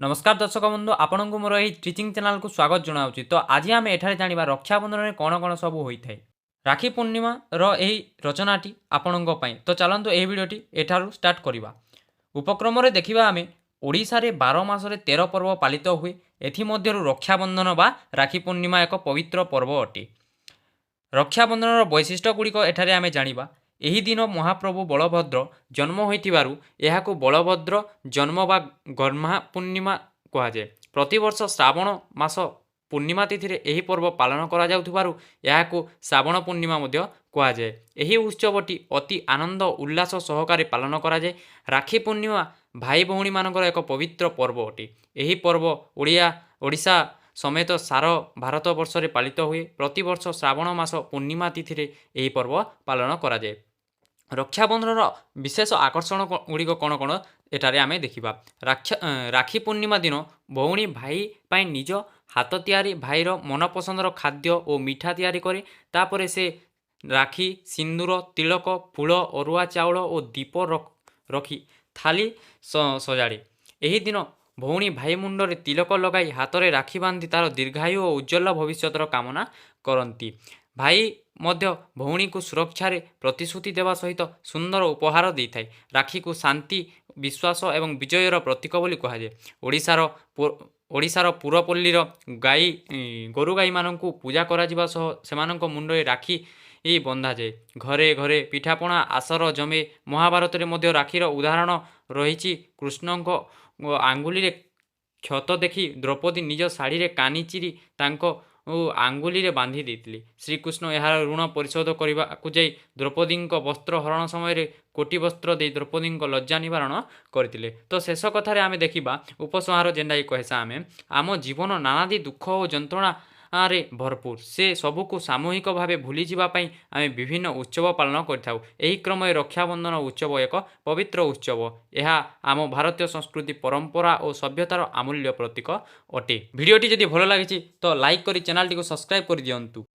नमस्कार दर्शक बंधु आपण को मोर यही टीचिंग चैनल को स्वागत जनावि। तो आज आम एठारे जानिबा रक्षाबंधन में कौन कौन सब होता है। राखी पूर्णिमा रही रचनाटी आपण तो चलतु यह भिडटी एठारू स्टार्ट करवा। उपक्रम देखा आम ओडिशा रे 12 मासरे 13 पर्व पालित हुए। एथिमध्यरु रक्षाबंधन बा राखी पूर्णिमा एक पवित्र पर्व अटे। रक्षाबंधन वैशिष्ट्य गुड़िक एठारे आमे जानिबा। एही दिन महाप्रभु बलभद्र जन्म होइतिबारु एहाकु बलभद्र जन्म बा गह्मा पूर्णिमा कहुए। प्रतिवर्ष श्रावण मास पूर्णिमा तिथि एही पर्व पालन करा जाउथिबारु एहाकु श्रावण पूर्णिमा मध्य कहुए। एही उत्सवटी अति आनंद उल्लास सहकारे पालन करा जाए। राखी पूर्णिमा भाई भौणी मानकर एक पवित्र पर्व अटे। एही पर्व ओडिशा समेत सारा भारत वर्ष रे पालित हुए। प्रतिवर्ष श्रावण मास पूर्णिमा तिथि एही पर्व पालन करा जाए। रक्षाबंधन विशेष आकर्षण गुड़िक कौन कौन एटारे आमे देखिबा। राखी पूर्णिमा दिन भौणी भाई पाई निज हाथ तियारी भाईर मनपसंदर खाद्य और मिठा तैयारी करे। तापरे से राखी सिंदूर तिलक फूल अरुआ चाउल और दीप रखी थाली सजाड़े। एही दिन भौणी भाई मुंडरे तिलक लगाई हाथ में राखी बांधी तार दीर्घायु और उज्ज्वल भविष्यतर कामना करती। भाई मध्य भौणी को सुरक्षा रे प्रतिश्रुति देवा सहित सुंदर उपहार दे थाए। राखी को शांति विश्वास एवं विजयर प्रतीक बोली कहुए। ओडिशार पुरपल्लीर गाई गोरु गाई मानू पूजा करा सह सेमानक मुंडे राखी बंधा जाए। घरे घरे पिठापणा आसर जमे। महाभारत रे मध्य राखीर उदाहरण रही। कृष्णक आंगुली रे क्षत देखी द्रौपदी निज शाढ़ी रे कानी चिरी तांको आंगुली रे बांधी देतिले। श्रीकृष्ण यार ऋण परिशोध करने जाई द्रौपदी वस्त्र हरण समय कोटी वस्त्र दे द्रौपदी लज्जा निवारण करथिले। तो शेष कथार आम देखा उपसंहार जेनटा कहसा आम जीवन नानादी दुख और जंत्रणा रे भरपूर। से सबको सामूहिक भाव भूली जावाई आम विभिन्न उत्सव पालन करिथाउ। एही क्रम रक्षाबंधन उत्सव एक पवित्र उत्सव। यह आम भारतीय संस्कृति परंपरा और सभ्यतार अमूल्य प्रतीक अटे। भिडियोटी जदि भल लगी तो लाइक करी चैनल टी को सब्सक्राइब कर दियंतु।